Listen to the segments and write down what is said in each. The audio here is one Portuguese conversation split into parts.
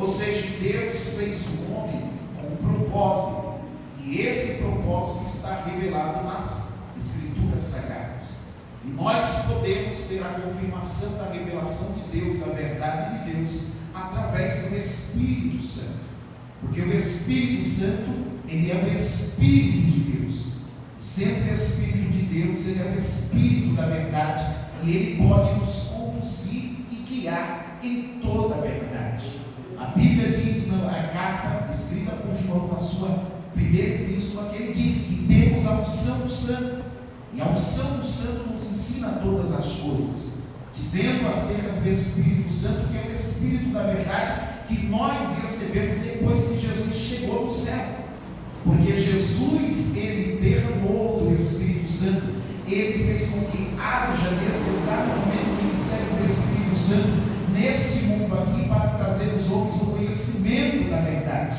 Ou seja, Deus fez o homem com um propósito, e esse propósito está revelado nas Escrituras Sagradas. E nós podemos ter a confirmação da revelação de Deus, da verdade de Deus, através do Espírito Santo. Porque o Espírito Santo, ele é o Espírito de Deus. Sendo o Espírito de Deus, ele é o Espírito da verdade, e ele pode nos conduzir e guiar em toda a verdade. A Bíblia diz na carta escrita por João, na sua primeira epístola, que ele diz que temos a unção do Santo, e a unção do Santo nos ensina todas as coisas, dizendo acerca do Espírito Santo, que é o Espírito da verdade, que nós recebemos depois que Jesus chegou no céu. Porque Jesus, ele derramou do Espírito Santo, ele fez com que haja nesse exato momento o ministério do Espírito Santo neste mundo aqui, para trazer aos homens o conhecimento da verdade.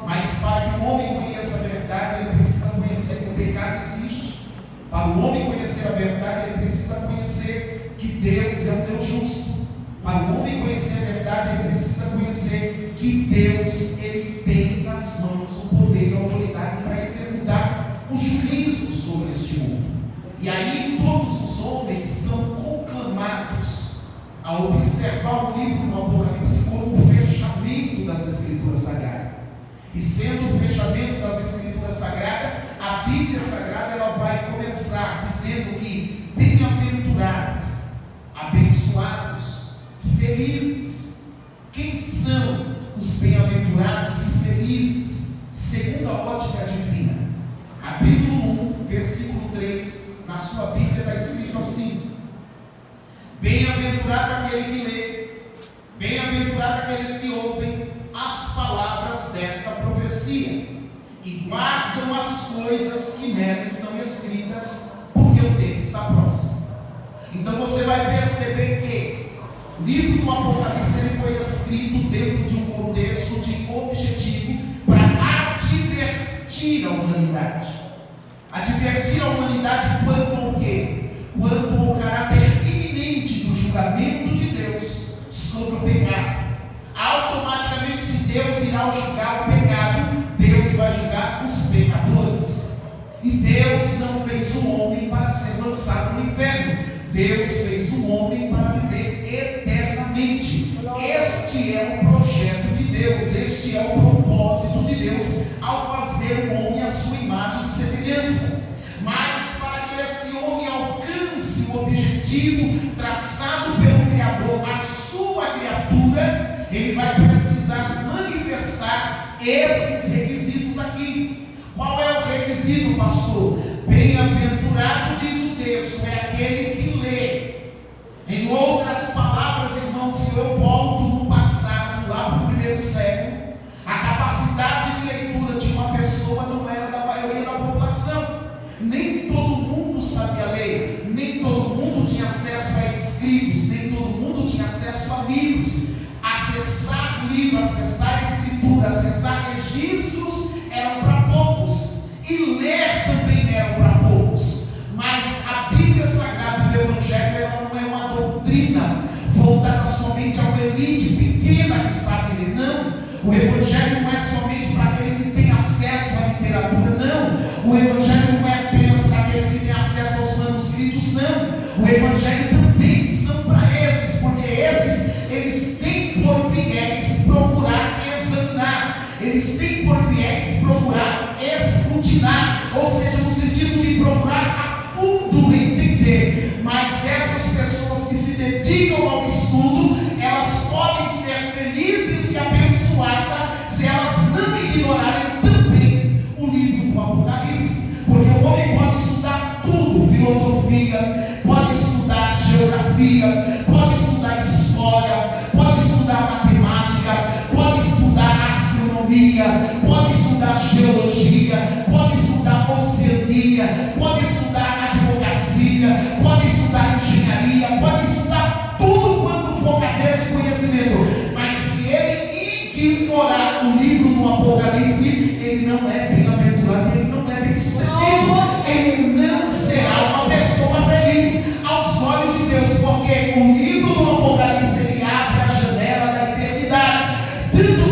Mas para que o homem conheça a verdade, ele precisa conhecer que o pecado existe. Para o homem conhecer a verdade, ele precisa conhecer que Deus é um Deus justo. Para o homem conhecer a verdade, ele precisa conhecer que Deus, ele tem nas mãos o poder e a autoridade para executar o juízo sobre este mundo. E aí todos os homens são conclamados a observar o livro do Apocalipse como o fechamento das Escrituras Sagradas. E sendo o fechamento das Escrituras Sagradas, a Bíblia Sagrada ela vai começar dizendo que bem-aventurados, abençoados, felizes. Quem são os bem-aventurados e felizes? Segundo a ótica divina. Capítulo 1, versículo 3, na sua Bíblia está escrito assim: bem-aventurado aquele que lê, bem-aventurado aqueles que ouvem as palavras desta profecia e guardam as coisas que nela estão escritas, porque o tempo está próximo. Então você vai perceber que o livro do Apocalipse ele foi escrito dentro de um contexto de objetivo para advertir a humanidade. Advertir a humanidade quanto ao quê? Quanto ao caráter iminente do julgamento de Deus sobre o pecado. Automaticamente, se Deus irá julgar o pecado, Deus vai julgar os pecadores. E Deus não fez o homem para ser lançado no inferno. Deus fez o homem para viver eternamente. Este é o projeto de Deus, este é o propósito de Deus ao fazer o homem à sua imagem e semelhança. Mas para que esse homem alcance o objetivo traçado pelo Criador, a sua criatura, ele vai precisar manifestar esses requisitos aqui. Qual é o requisito, pastor? Bem-aventurado, diz o texto, é aquele que lê. Em outras palavras, irmãos, se eu volto no passado, lá para o primeiro século, a capacidade de leitura de uma pessoa não era da maioria da população. Nem todo mundo sabia ler, nem todo mundo tinha acesso a escritos, nem todo mundo tinha acesso a livros. Acessar livros, acessar escritura, acessar registros eram para poucos, e ler também eram para poucos. Mas a Bíblia Sagrada do Evangelho ela não é uma doutrina voltada somente a uma elite pequena que sabe ler, não. O Evangelho não é somente para aquele que tem acesso à literatura, não. O Evangelho não é apenas para aqueles que têm acesso aos manuscritos, não. O Evangelho também são para esses, porque esses, eles têm por viés procurar examinar, eles têm por viés procurar escrutinar, ou seja, no sentido de procurar a fundo entender. Mas essas pessoas que se dedicam ao estudo, elas podem ser felizes e abençoadas se elas não ignorarem também o livro do Apocalipse. Porque o homem pode estudar tudo, filosofia, pode estudar geografia, pode estudar história, pode estudar matemática, pode estudar astronomia, pode estudar geologia, pode estudar oceania, pode estudar advocacia, pode estudar engenharia, pode estudar tudo quanto for cadeira de conhecimento. Mas se ele ignorar o livro do Apocalipse, ele não é bem-aventurado, ele não é bem-sucedido, ele não será uma pessoa feliz aos olhos de Deus, porque o livro do Apocalipse ele abre a janela da eternidade, tanto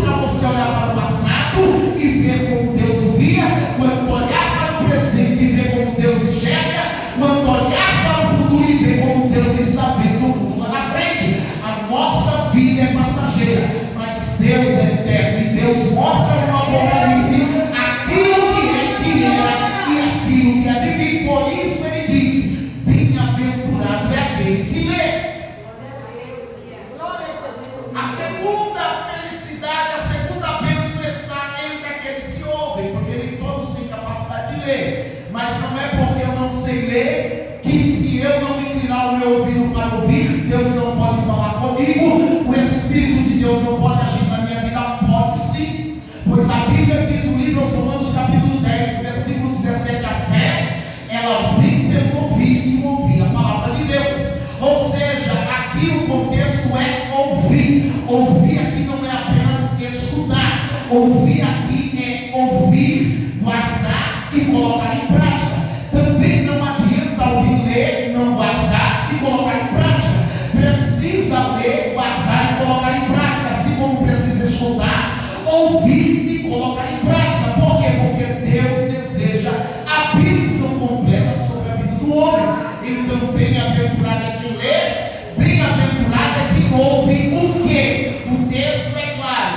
você olhar para o passado e ver como Deus o via, quanto olhar para o presente e ver como Deus enxerga, quanto olhar para o futuro e ver como Deus está vendo o mundo lá na frente. A nossa vida é passageira, mas Deus é eterno, e Deus mostra no Apocalipse aquilo que era e aquilo que há de vir. Por isso ele diz: bem-aventurado é aquele que lê. A segunda felicidade, a segunda bênção está entre aqueles que ouvem, porque nem todos têm capacidade de ler. Mas não é porque eu não sei ler que, se eu não inclinar o meu ouvido para ouvir, Deus não pode falar comigo, o Espírito de Deus não pode agir na minha vida. Pode sim, pois a Bíblia diz no livro aos Romanos capítulo 10, versículo 17, a fé, ela vem pelo ouvir e ouvir a palavra de Deus. Ou seja, aqui o contexto é ouvir. Ouvir aqui não é apenas escutar. Ouvir aqui é ouvir, guardar e colocar em prática. Também não adianta alguém ler, não guardar e colocar em prática. Precisa ler, guardar e colocar em prática, assim como precisa escutar, ouvir e colocar em prática. Por quê? Porque Deus deseja a bênção completa sobre a vida do homem. Então, bem-aventurado é quem lê, bem-aventurado é quem ouve o quê? O texto é claro: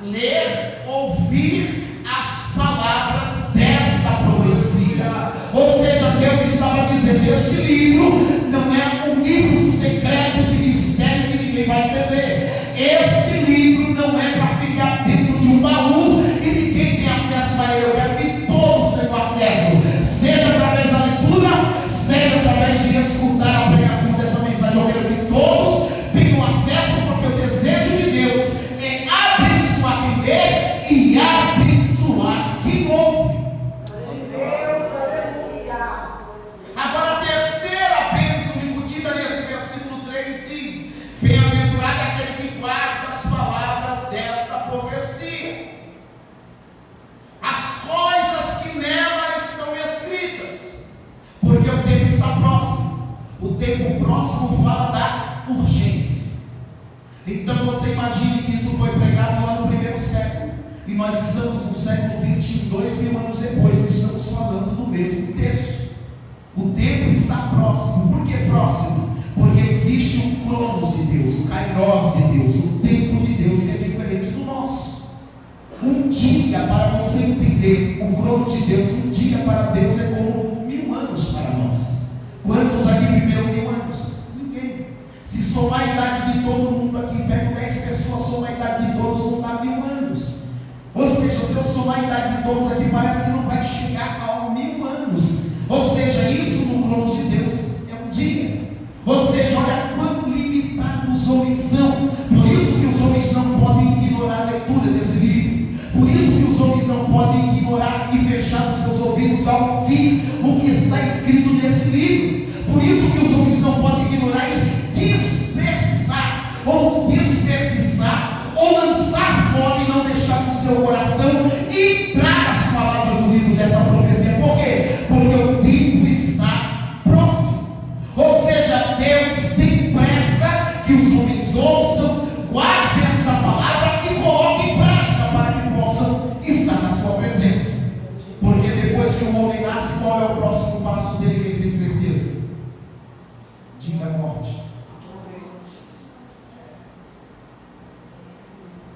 ler, ouvir as palavras desta profecia. Ou seja, Deus estava dizendo: este livro não é um livro secreto de mistério que ninguém vai entender. Este livro não é para ficar dentro de um baú e ninguém tem acesso a ele. Eu quero que todos tenham acesso, seja através da leitura, seja através de escutar a pregação dessa mensagem. Eu quero que todos tenham acesso, porque o desejo de Deus é abençoar quem lê e abençoar quem ouve. Agora, a terceira bênção embutida nesse versículo 3 diz: bem-aventurado é aquele que guarda as palavras desta profecia, as coisas que nela estão escritas, porque o tempo está próximo. O tempo próximo fala da urgência. Então você imagine que isso foi pregado lá no primeiro século, e nós estamos no século 21, 2000 anos depois, e estamos falando do mesmo texto. O tempo está próximo. Por que próximo? Porque existe o cronos de Deus, o kairos de Deus, o tempo de Deus, que é diferente do nosso. Um dia, para você entender o cronos de Deus, um dia para Deus é como 1000 anos para nós. Quantos aqui viveram 1000 anos? Ninguém. Se somar a idade de todo mundo aqui, pego 10 pessoas, somar a idade de todos, não dá 1000 anos. Ou seja, se eu somar a idade de todos aqui, parece que não vai chegar a 1000 anos. Ou seja, isso no cronos de Deus é um dia. Ou seja, olha quão limitados os homens são. Por isso que os homens não podem ignorar a leitura desse livro. Por isso que os homens não podem ignorar e fechar os seus ouvidos ao ouvir o que está escrito nesse livro. Por isso que os homens não podem ignorar e dispersar, ou desperdiçar, ou lançar fora e não deixar no seu coração entrar as palavras do livro dessa profecia. Por quê? Porque o tempo está próximo. Ou seja, Deus tem pressa que os homens ouçam, guardem essa palavra e coloquem em prática, para que possam estar na sua presença. Porque depois que o homem nasce, qual é o próximo passo dele, que ele tem certeza? Diga a morte.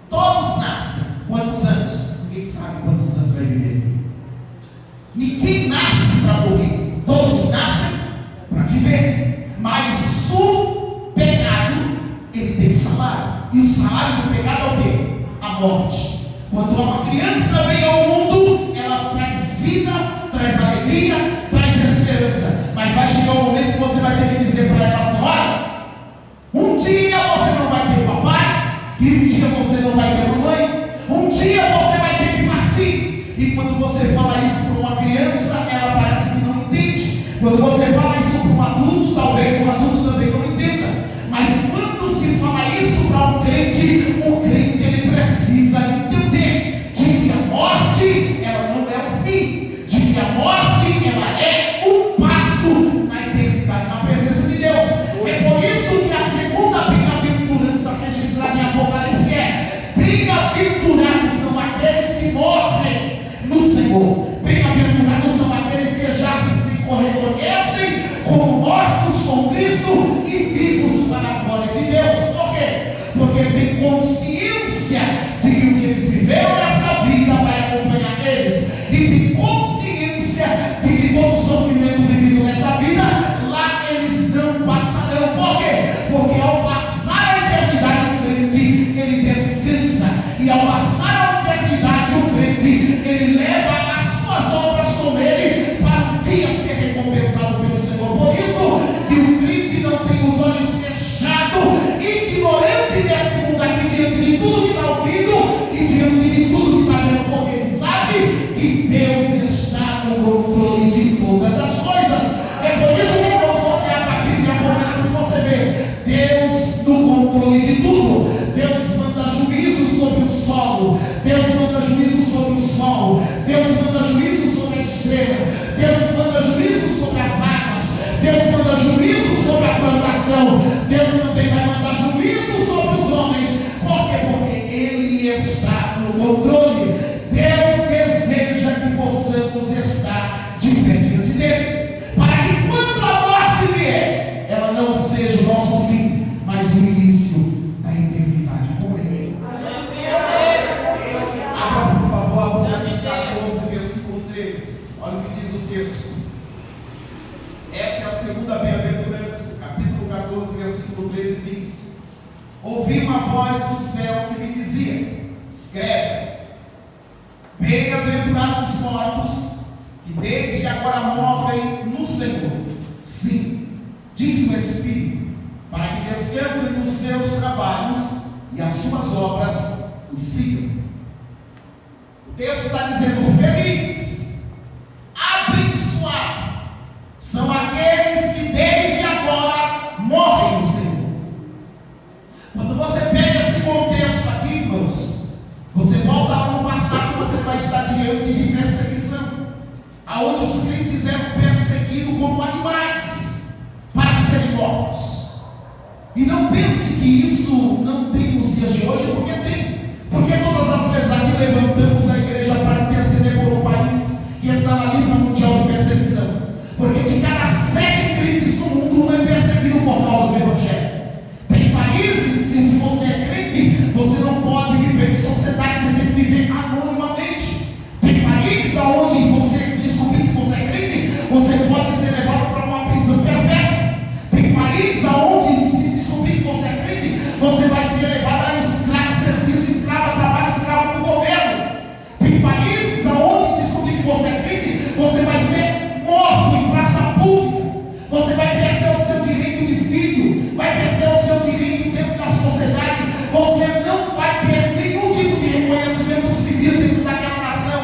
Todos nascem. Quantos anos? Ninguém sabe quantos anos vai viver. Ninguém nasce para morrer. Todos nascem para viver. Mas o pecado, ele tem salário. E o salário do pecado é o quê? A morte. Quando uma criança vem ao mundo, ela traz vida, traz alegria, traz esperança. Mas vai chegar um momento que você vai ter que dizer para ela assim: olha, um dia você não vai ter papai, e um dia você não vai ter mamãe, um dia você vai ter que partir. E quando você fala isso para uma criança, ela parece que não entende. Quando você fala isso para um adulto, talvez o adulto também não entenda. Mas quando se fala isso para um crente, o crente ele precisa entender de que a morte, ela não é o fim, de que a morte, ela é um passo na eternidade, na presença de Deus. É por isso que a segunda bem-aventurança registrada em Apocalipse é: bem-aventurados e ao passar a eternidade, o crente, ele leva as suas obras com ele para um dia ser recompensado pelo Senhor. Por isso que o crente não tem os olhos fechados, ignorante desse mundo aqui, diante de tudo que está ouvindo e diante de tudo que está vendo, porque ele sabe que Deus está no controle de todas as coisas. É por isso que quando você abre a Bíblia, Apocalipse, você vê Deus no controle de tudo. Deus manda juízo sobre o solo, Deus manda juízo sobre o sol, Deus manda juízo sobre a estrela, Deus manda juízo sobre as águas, Deus manda juízo sobre a plantação, Deus também vai mandar juízo sobre os homens. Por quê? Porque Ele está no controle. Deus deseja que possamos estar de pé diante dele, para que quando a morte vier, ela não seja o nosso fim, mas o início da eternidade com Ele. Abra, por favor, Apocalipse 14, versículo 13. Olha o que diz o texto. Essa é a segunda bem-aventurança. Capítulo 14, versículo 13 diz: ouvi uma voz do céu que me dizia: escreve, bem-aventurados os mortos que desde agora morrem no Senhor. Sim, diz o Espírito, para que descansem nos seus trabalhos e as suas obras os sigam. O texto está dizendo: feliz, abençoado são aqueles que desde agora morrem no Senhor. Quando você pega esse contexto aqui, irmãos, você volta lá no passado, você vai estar diante de perseguição, aonde os crentes eram perseguidos como animais para serem mortos. E não pense que isso não tem nos dias de hoje, porque tem. Porque todas as vezes aqui levantamos a igreja para interceder por um país que está na lista mundial de perseguição. Porque de cada 7 crentes no mundo, um é perseguido por causa do Evangelho. Tem países que, se você é crente, você não pode viver em sociedade, você tem que viver anonimamente. Tem países onde você descobrir se você é crente, você pode ser levado para uma prisão perpétua. Tem países onde, se descobrir que você é crente, você vai ser levado a serviço escravo, trabalho escravo no governo. Tem países onde descobrir que você é crente, você vai ser morto em praça pública. Você vai perder o seu direito de filho, vai perder o seu direito dentro da sociedade. Você não vai ter nenhum tipo de reconhecimento civil dentro daquela nação.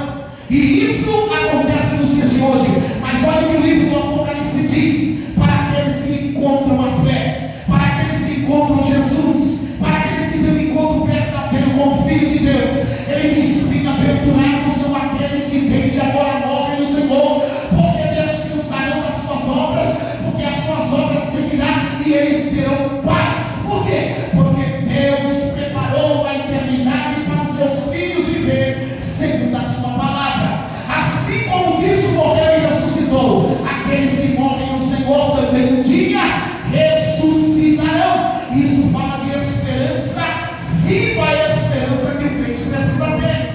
E isso acontece nos dias de hoje. Mas olha o que o livro do Apocalipse diz: para aqueles que encontram a fé, para aqueles que encontram Jesus, para aqueles que têm um encontro verdadeiro com o Filho de Deus, ele diz: bem-aventurados são aqueles que desde agora morrem no Senhor, porque descansarão das suas obras, porque as suas obras seguirão e eles terão paz. Por quê? Porque Deus preparou a eternidade para os seus filhos viver segundo a sua palavra. Assim como Cristo morreu e ressuscitou, aqueles que morrem no Senhor também um dia ressuscitarão. Isso fala de esperança, viva a esperança que o crente precisa ter.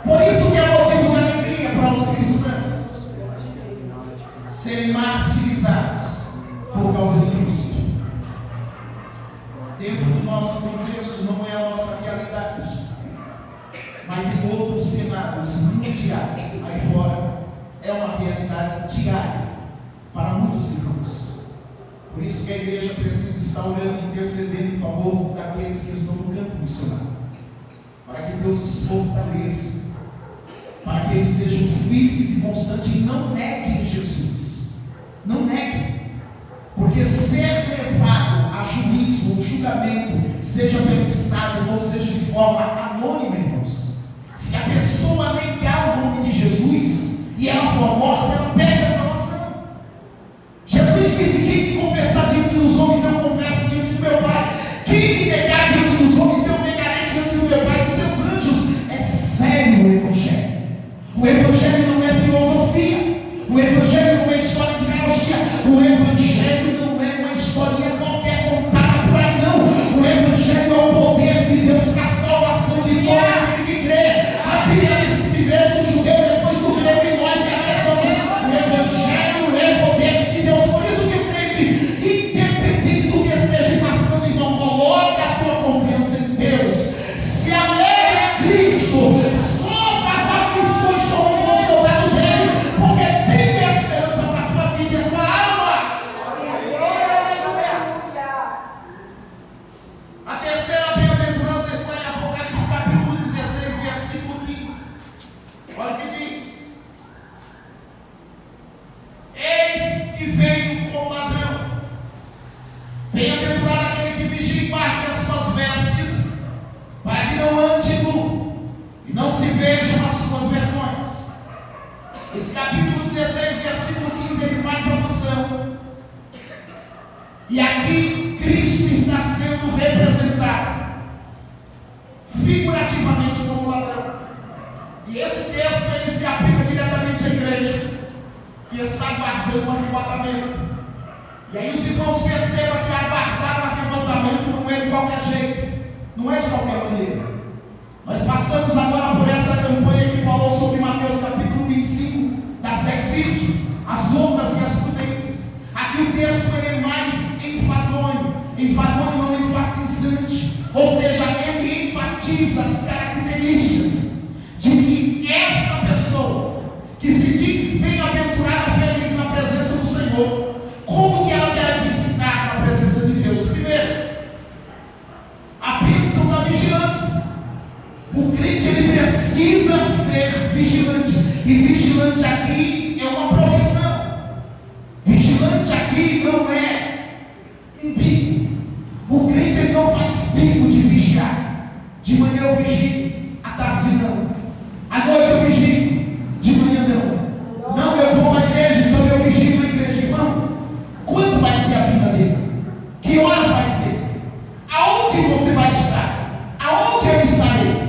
Por isso que é motivo de alegria para os cristãos serem martirizados por causa de Cristo. Dentro do nosso contexto não é a nossa realidade, mas em outros cenários mundiais aí fora é uma realidade diária para muitos irmãos. Por isso que a igreja precisa estar orando e intercedendo em favor daqueles que estão no campo missionário, para que Deus os fortaleça, para que eles sejam firmes e constantes e não neguem Jesus. Não neguem, porque ser levado a juízo ou julgamento, seja pelo Estado ou seja de forma anônima, irmãos, se a pessoa negar o nome de Jesus e ela for morta, ela perde a salvação. Jesus disse: quem me confessar diante dos homens, eu confesso diante do meu Pai. Quem me negar diante dos homens, eu negarei diante do meu Pai e dos seus anjos. É sério o Evangelho. O Evangelho não é filosofia. O Evangelho não é história de teologia. O Evangelho não é uma historinha qualquer contada por aí, não. O Evangelho é o poder de Deus para a salvação de todo aquele que crê. A Bíblia diz primeiro do judeu, depois do grego e nós que é a questão. O vejam as suas vergonhas. Esse capítulo 16, versículo 15, ele faz alusão. E aqui Cristo está sendo representado figurativamente como ladrão. E esse texto ele se aplica diretamente à igreja que está aguardando o arrebatamento. E aí os irmãos percebam que aguardar o arrebatamento não é de qualquer jeito, não é de qualquer maneira. Nós passamos agora por essa campanha que falou sobre Mateus capítulo 25, das 10 virgens, as loucas e as prudentes. Aqui o texto ele é mais enfadonho não enfatizante, ou seja, ele enfatiza as características de que essa pessoa que se diz bem-aventurada, feliz na presença do Senhor, como que ela deve estar na presença de Deus? Primeiro, a bênção da vigilância. O crente ele precisa ser vigilante, e vigilante aqui é uma profissão. Vigilante aqui não é um bico. O crente ele não faz bico de vigiar. De manhã eu vigio, à tarde não. À noite eu vigio, de manhã não. Não, eu vou para a igreja, então eu vigio na igreja. Irmão, quando vai ser a vida dele? Que horas vai ser? Aonde você vai estar? Aonde eu estarei?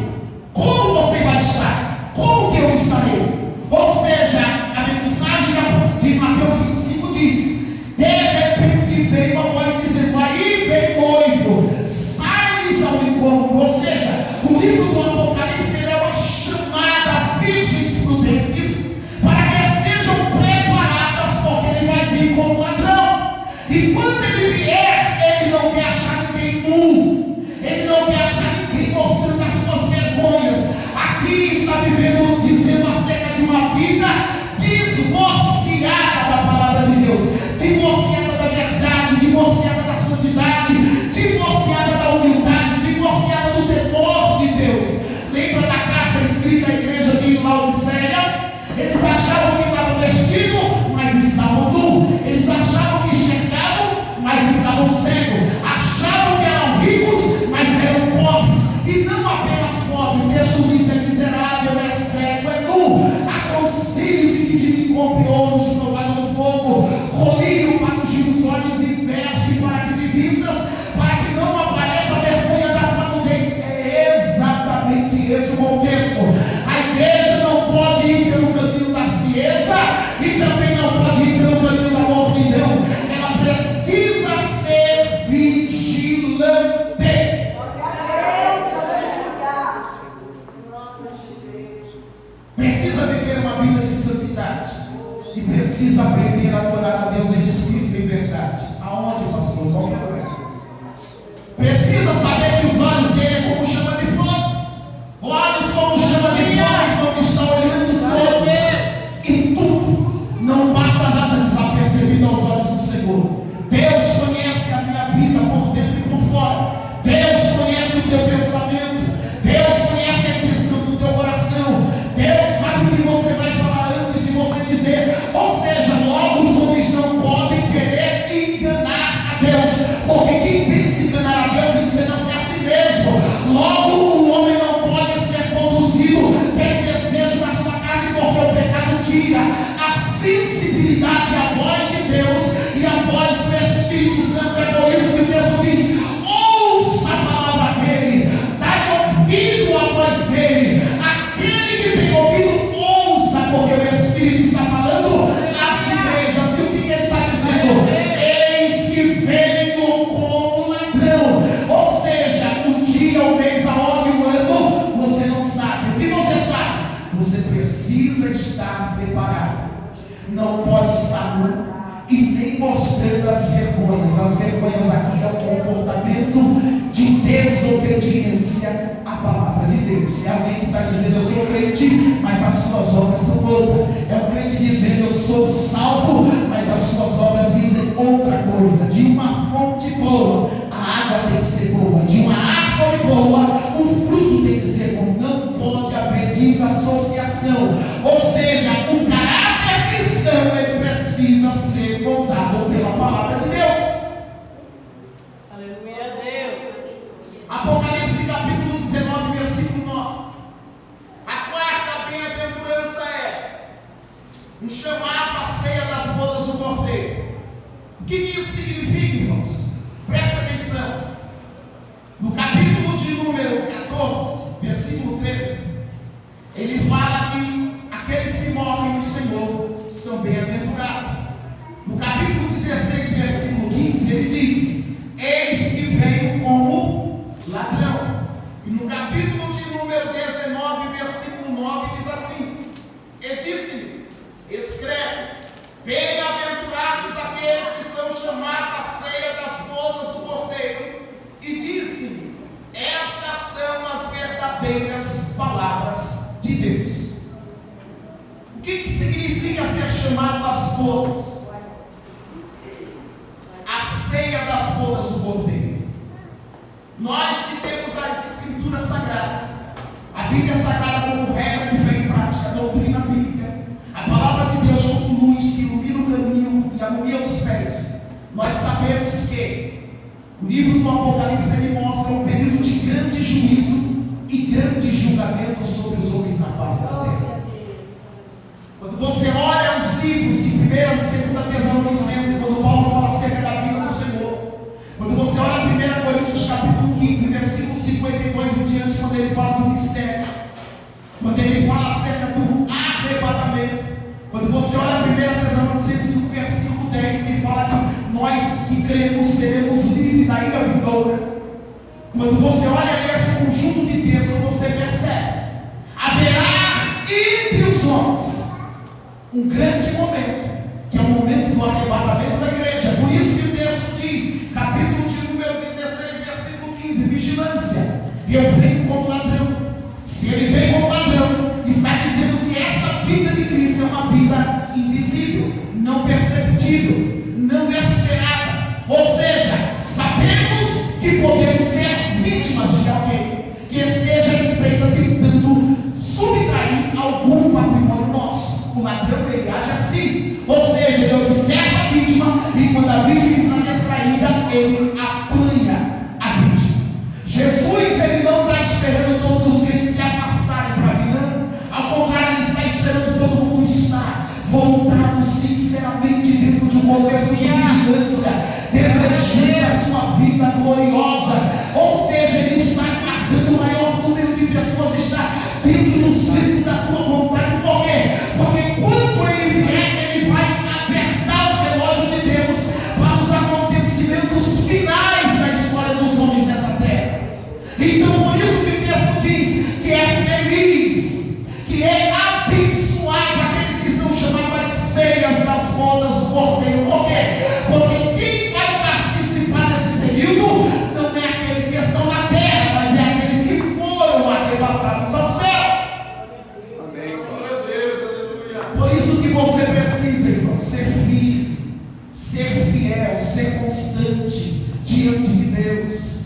Como você vai estar? Como que eu estarei? Ou seja, a mensagem de Mateus 25 diz: de repente veio uma voz dizendo, aí vem noivo, sai-lhes ao encontro. Ou seja, o livro do Apocalipse é uma chamada às virgens prudentes para que estejam preparadas, porque ele vai vir como ladrão. E quando ele vier, ele não quer achar ninguém nu, ele não quer achar ninguém mostrando as suas vergonhas. Aqui está vivendo, dizendo acerca de uma vida divorciada da palavra de Deus, divorciada da verdade, divorciada da santidade, divorciada da humildade, divorciada do temor de Deus. Lembra da carta escrita à igreja de Laodiceia? Eles achavam que estavam vestidos, mas estavam nus. Eles achavam que enxergavam, mas estavam cegos. Achavam que eram ricos, mas eram pobres. E não apenas pobre, o texto diz: é miserável, é cego, é nu. Aconselho de que de mim compre ouro provado no fogo, colírio para ungir os olhos e veste para que te vistas, para que não apareça a vergonha da tua nudez. É exatamente esse o contexto. A igreja não pode ir pelo caminho da frieza e também não pode ir pelo caminho da mornidão. Ela precisa ser vigilante. Precisa viver uma vida de santidade e precisa aprender a adorar a Deus em espírito e em verdade. Aonde, pastor? Qualquer lugar. Precisa saber que os olhos dele é como chama de fogo. Olhos como chama de fogo, não está olhando todos e tudo. Não passa nada desapercebido aos olhos do Senhor. Deus conhece a minha vida por dentro e por fora. Deus conhece o teu pensamento. Deus conhece a intenção do teu coração. Deus sabe o que você vai falar antes de você dizer. Ou seja, logo os homens não podem querer enganar a Deus, porque quem pensa enganar a Deus engana-se a si mesmo. Logo o homem não pode ser conduzido pelo desejo da sua carne, porque o pecado tira a sensibilidade à voz de Deus e à voz do Espírito Santo. É por isso que o texto diz: ouça a palavra dele, dai ouvido à voz dele. Aquele que tem ouvido, ouça, porque o Espírito está falando às igrejas. E o que ele está dizendo? Eis que venho como ladrão. Ou seja, o dia, o mês, a hora e o ano, você não sabe. O que você sabe? Você precisa estar preparado. Não pode estar nu e nem mostrando as vergonhas. As vergonhas aqui é o comportamento de desobediência à palavra de Deus. É alguém que está dizendo: eu sou crente, mas as suas obras são outras. É um crente dizendo: eu sou salvo, mas as suas obras dizem outra coisa. De uma fonte boa, a água tem que ser boa. De uma árvore boa, o fruto tem que ser bom. Não pode haver desassociação. Ou seja, o caráter cristão ele precisa ser moldado pela palavra de Deus. Aleluia, Deus. Apocalipse capítulo 19, versículo 9. A quarta significa, irmãos? Presta atenção. No capítulo de número 14, versículo 13, ele fala que aqueles que morrem no Senhor são bem-aventurados. No capítulo 16, versículo 15, ele diz: eis que venho como ladrão. E no capítulo de número 19, versículo 9, diz assim: e disse-me, escreve: bem-aventurados aqueles que são chamados à ceia das bodas do Cordeiro. E disse-me: estas são as verdadeiras palavras de Deus. O que significa ser chamado às bodas? A ceia das bodas do Cordeiro. Nós que temos as escrituras sagradas, a Bíblia Sagrada como regra de fé e prática, a doutrina bíblica, a palavra de Deus como luz que ilumina o caminho e alumia os pés, nós sabemos que o livro do Apocalipse ele mostra um período de grande juízo e grande julgamento sobre os homens na face da terra. Quando você olha os livros de 1ª e 2ª Tessalonicenses, quando Paulo fala acerca da vida do Senhor, quando você olha 1 Coríntios capítulo 15, versículo 52 em diante, quando ele fala do mistério, quando ele fala acerca do arrebatamento, quando você olha 1 Tessalonicenses no versículo 10, que fala que nós que cremos seremos livres da ira vindoura. Quando você olha esse conjunto de textos, você percebe: haverá entre os homens um grande momento, que é o momento do arrebatamento da igreja. Por isso que o texto diz, capítulo de número 16, versículo 15, vigilância, eu venho como ladrão. Se ele vem como ladrão, está dizendo que essa vida de Cristo é uma vida invisível, não perceptível, não esperada. Ou seja, sabemos que podemos ser vítimas de alguém que esteja à espreita tentando subtrair algum patrimônio nosso. O ladrão ele age assim, ou seja, ele observa a vítima e quando a vítima está distraída, ele apanha a vítima. Jesus ele não está esperando todos os crentes se afastarem para vir, não. Ao contrário, ele está esperando todo mundo estar voltado sinceramente dentro de um contexto de vigilância, desejando a sua vida gloriosa. Ou seja, ele está aguardando o maior número de pessoas estar dentro do centro da tua vontade. Por quê? Porque quando ele vier, ele vai apertar o relógio de Deus para os acontecimentos finais da história dos homens dessa terra. Então, por isso que o texto diz que é feliz, que é abençoado aqueles que são chamados às ceias das bodas do Cordeiro. Por quê? Porque quem vai participar desse período não é aqueles que estão na terra, mas é aqueles que foram arrebatados ao céu. Por isso que você precisa, irmão, ser firme, ser fiel, ser constante diante de Deus.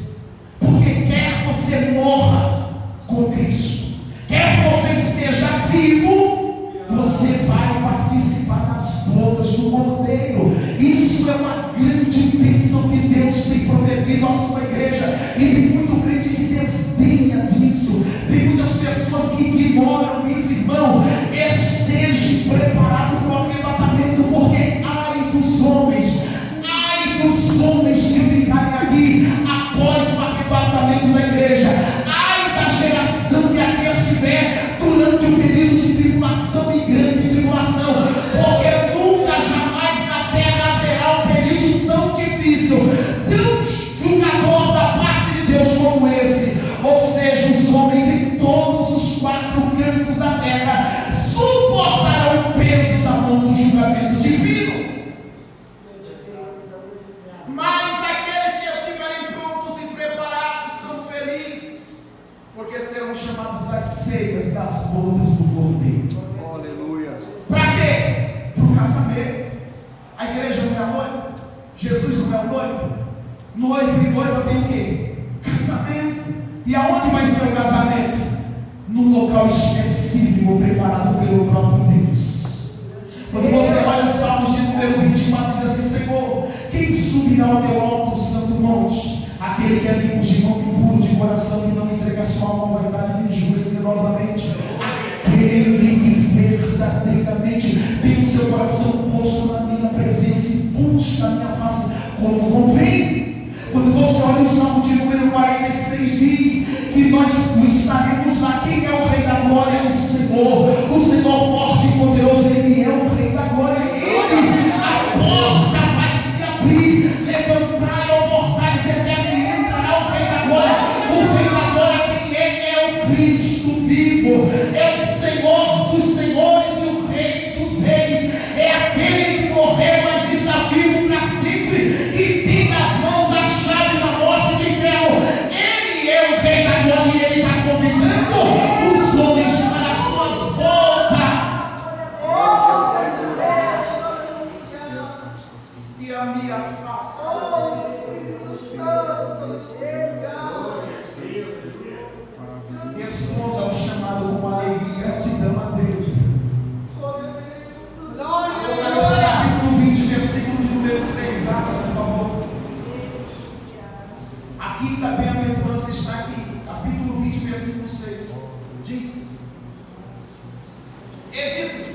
Porque quer você morra com Cristo, quer você esteja vivo, você vai participar das bodas do Cordeiro. Isso é uma grande bênção que Deus tem prometido à sua igreja. E tem muito crente que desdenha disso. Tem muitas pessoas que ignoram isso, irmão. Esteja preparado para o arrebatamento, porque ai dos homens que ficarem aqui após o arrebatamento da igreja. Ai da geração que aqui estiver durante o período de tribulação e grande tribulação, porque nunca jamais na terra haverá um período tão difícil, tão julgador da parte de Deus como esse. Ou seja, os homens em todos os 4 cantos da terra suportarão o peso da mão do julgamento divino. Mas aqueles que estiverem prontos e preparados são felizes, porque serão chamados às ceias das bodas do Cordeiro. Aleluia. Para quê? Para o casamento. A igreja não é a noiva, Jesus não é o noivo. Noivo e noiva tem o quê? Casamento. E aonde vai ser o casamento? Num local específico preparado pelo próprio Deus. Quando você olha os Salmos de número 24, diz assim: Senhor, quem subirá ao teu alto santo monte? Aquele que é limpo de mão e puro de coração, que não entrega sua alma à vaidade nem jura generosamente. Aquele que verdadeiramente tem o seu coração posto na minha presença e busca a minha face com diz que nós estaremos lá. Quem é o Rei da Glória? O Senhor forte e poderoso. Ele é o Rei da Glória. Ele, a porta vai se abrir, levantai, ó portais eternos, e entrará o Rei da Glória. O Rei da Glória, quem é? É o Cristo vivo, é o Senhor dos senhores e o Rei dos reis. É aquele que morreu, mas está vivo para sempre e tem nas mãos a chave da morte e do inferno. Ele é o Rei da Glória e ele está convidando os homens para as suas bodas. Se a minha face responda ao chamado com alegria e gratidão a Deus. Apocalipse capítulo 20, versículo de número 6. Abra, por favor. A quinta bem-aventurança está aqui. Capítulo 20, versículo 6. Diz: ele disse: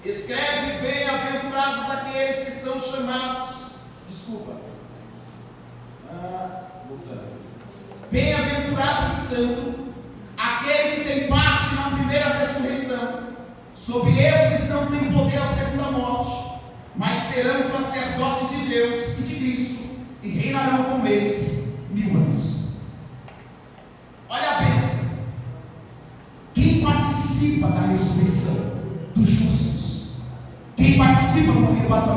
escreve, bem-aventurados aqueles que são chamados. Bem-aventurados são aquele que tem parte na primeira ressurreição. Sobre esses não tem poder a segunda morte, mas serão sacerdotes de Deus e de Cristo, e reinarão com eles 1000 anos. Olha a bênção. Quem participa da ressurreição dos justos, quem participa do arrebatamento